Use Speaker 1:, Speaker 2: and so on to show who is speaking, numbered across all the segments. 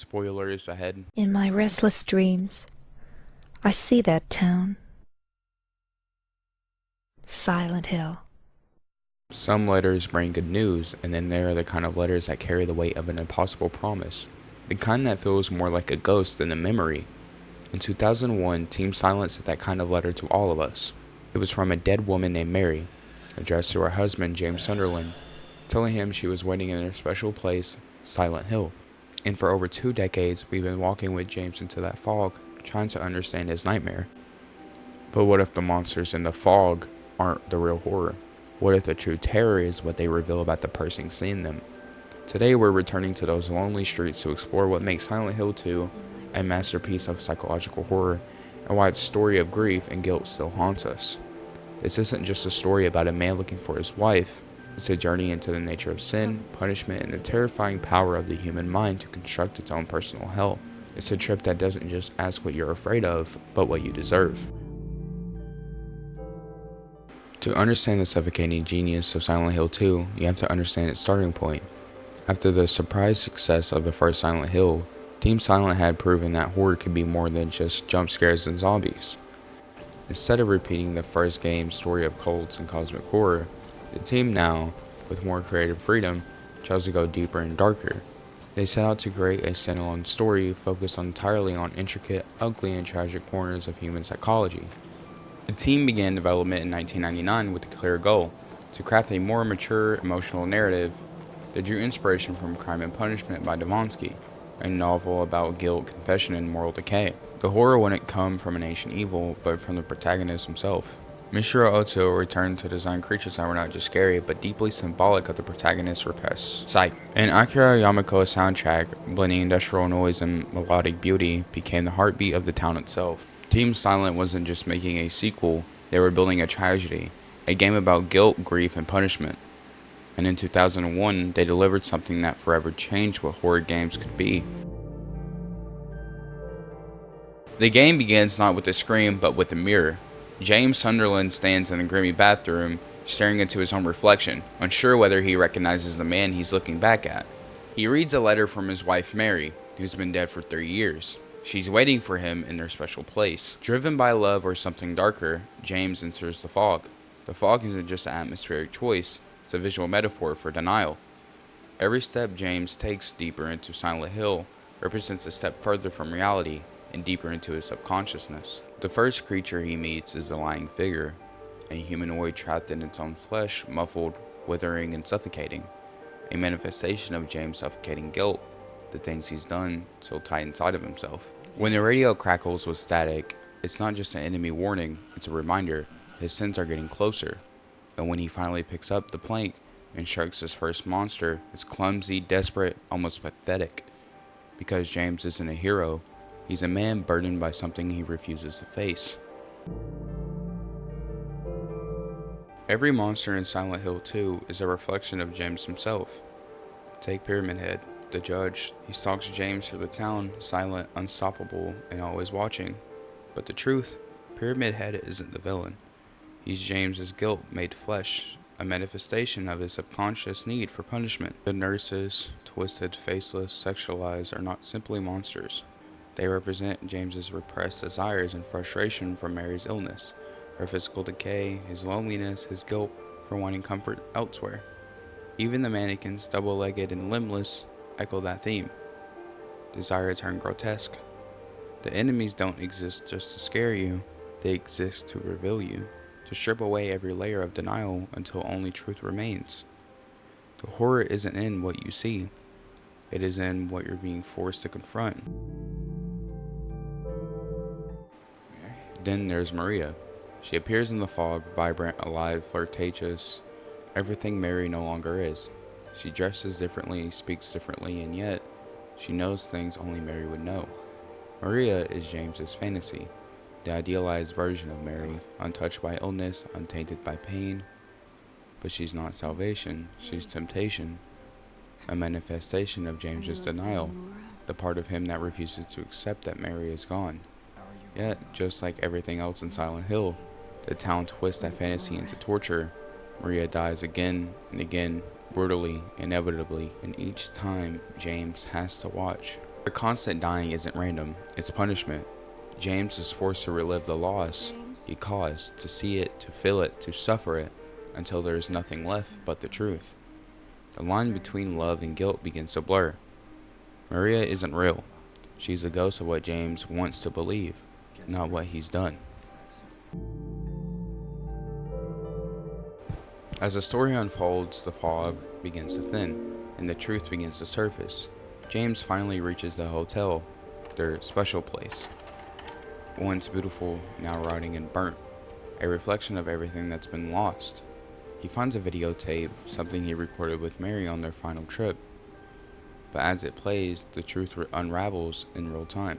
Speaker 1: Spoilers ahead.
Speaker 2: In my restless dreams, I see that town. Silent Hill.
Speaker 1: Some letters bring good news, and then there are the kind of letters that carry the weight of an impossible promise. The kind that feels more like a ghost than a memory. In 2001, Team Silent sent that kind of letter to all of us. It was from a dead woman named Mary, addressed to her husband, James Sunderland, telling him she was waiting in her special place, Silent Hill. And for over 2 decades, we've been walking with James into that fog, trying to understand his nightmare. But what if the monsters in the fog aren't the real horror? What if the true terror is what they reveal about the person seeing them? Today we're returning to those lonely streets to explore what makes Silent Hill 2 a masterpiece of psychological horror, and why its story of grief and guilt still haunts us. This isn't just a story about a man looking for his wife. It's a journey into the nature of sin, punishment, and the terrifying power of the human mind to construct its own personal hell. It's a trip that doesn't just ask what you're afraid of, but what you deserve. To understand the suffocating genius of Silent Hill 2, you have to understand its starting point. After the surprise success of the first Silent Hill, Team Silent had proven that horror could be more than just jump scares and zombies. Instead of repeating the first game's story of cults and cosmic horror, the team now, with more creative freedom, chose to go deeper and darker. They set out to create a standalone story focused entirely on intricate, ugly, and tragic corners of human psychology. The team began development in 1999 with a clear goal: to craft a more mature, emotional narrative. They drew inspiration from Crime and Punishment by Devonsky, a novel about guilt, confession, and moral decay. The horror wouldn't come from an ancient evil, but from the protagonist himself. Michiru Oto returned to design creatures that were not just scary, but deeply symbolic of the protagonist's repressed psyche. And Akira Yamako's soundtrack, blending industrial noise and melodic beauty, became the heartbeat of the town itself. Team Silent wasn't just making a sequel, they were building a tragedy, a game about guilt, grief, and punishment. And in 2001, they delivered something that forever changed what horror games could be. The game begins not with a scream, but with a mirror. James Sunderland stands in a grimy bathroom, staring into his own reflection, unsure whether he recognizes the man he's looking back at. He reads a letter from his wife Mary, who's been dead for 3 years. She's waiting for him in their special place. Driven by love or something darker, James enters the fog. The fog isn't just an atmospheric choice, it's a visual metaphor for denial. Every step James takes deeper into Silent Hill represents a step further from reality and deeper into his subconsciousness. The first creature he meets is the lying figure, a humanoid trapped in its own flesh, muffled, withering, and suffocating. A manifestation of James' suffocating guilt, the things he's done so tight inside of himself. When the radio crackles with static, it's not just an enemy warning, it's a reminder his sins are getting closer. And when he finally picks up the plank and strikes his first monster, it's clumsy, desperate, almost pathetic. Because James isn't a hero, he's a man burdened by something he refuses to face. Every monster in Silent Hill 2 is a reflection of James himself. Take Pyramid Head, the judge. He stalks James through the town, silent, unstoppable, and always watching. But the truth, Pyramid Head isn't the villain. He's James's guilt made flesh, a manifestation of his subconscious need for punishment. The nurses, twisted, faceless, sexualized, are not simply monsters. They represent James's repressed desires and frustration from Mary's illness, her physical decay, his loneliness, his guilt for wanting comfort elsewhere. Even the mannequins, double-legged and limbless, echo that theme. Desire turned grotesque. The enemies don't exist just to scare you, they exist to reveal you, to strip away every layer of denial until only truth remains. The horror isn't in what you see, it is in what you're being forced to confront. Then there's Maria. She appears in the fog, vibrant, alive, flirtatious, everything Mary no longer is. She dresses differently, speaks differently, and yet she knows things only Mary would know. Maria is James's fantasy, the idealized version of Mary, untouched by illness, untainted by pain. But she's not salvation, she's temptation, a manifestation of James's denial, the part of him that refuses to accept that Mary is gone. Yet, just like everything else in Silent Hill, the town twists that fantasy into torture. Maria dies again and again, brutally, inevitably, and each time James has to watch. The constant dying isn't random, it's punishment. James is forced to relive the loss he caused, to see it, to feel it, to suffer it, until there is nothing left but the truth. The line between love and guilt begins to blur. Maria isn't real. She's a ghost of what James wants to believe, not what he's done. As the story unfolds, the fog begins to thin, and the truth begins to surface. James finally reaches the hotel, their special place. Once beautiful, now rotting and burnt, a reflection of everything that's been lost. He finds a videotape, something he recorded with Mary on their final trip. But as it plays, the truth unravels in real time.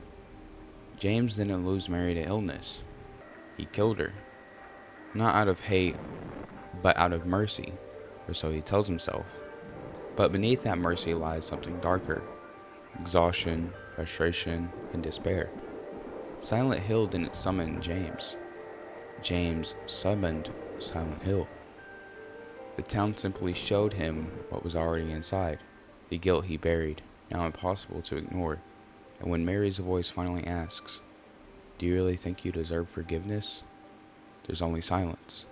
Speaker 1: James didn't lose Mary to illness. He killed her. Not out of hate, but out of mercy, or so he tells himself. But beneath that mercy lies something darker. Exhaustion, frustration, and despair. Silent Hill didn't summon James. James summoned Silent Hill. The town simply showed him what was already inside, the guilt he buried, now impossible to ignore. And when Mary's voice finally asks, "Do you really think you deserve forgiveness?" there's only silence.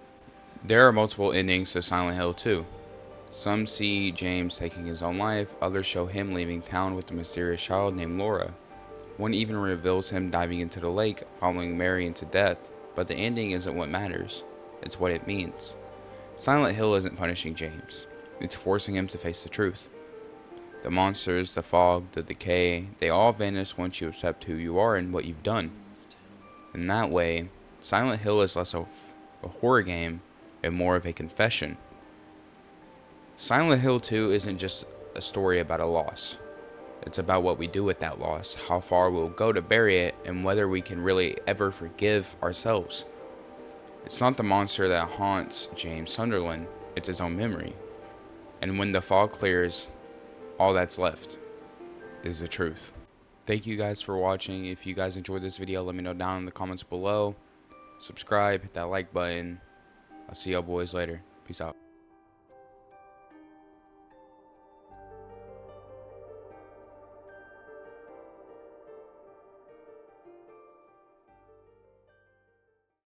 Speaker 1: There are multiple endings to Silent Hill 2. Some see James taking his own life, others show him leaving town with a mysterious child named Laura. One even reveals him diving into the lake, following Mary into death, but the ending isn't what matters, it's what it means. Silent Hill isn't punishing James, it's forcing him to face the truth. The monsters, the fog, the decay, they all vanish once you accept who you are and what you've done. In that way, Silent Hill is less of a horror game and more of a confession. Silent Hill 2 isn't just a story about a loss. It's about what we do with that loss, how far we'll go to bury it, and whether we can really ever forgive ourselves. It's not the monster that haunts James Sunderland, it's his own memory. And when the fog clears, all that's left is the truth. Thank you guys for watching. If you guys enjoyed this video, let me know down in the comments below. Subscribe, hit that like button. I'll see y'all boys later. Peace out.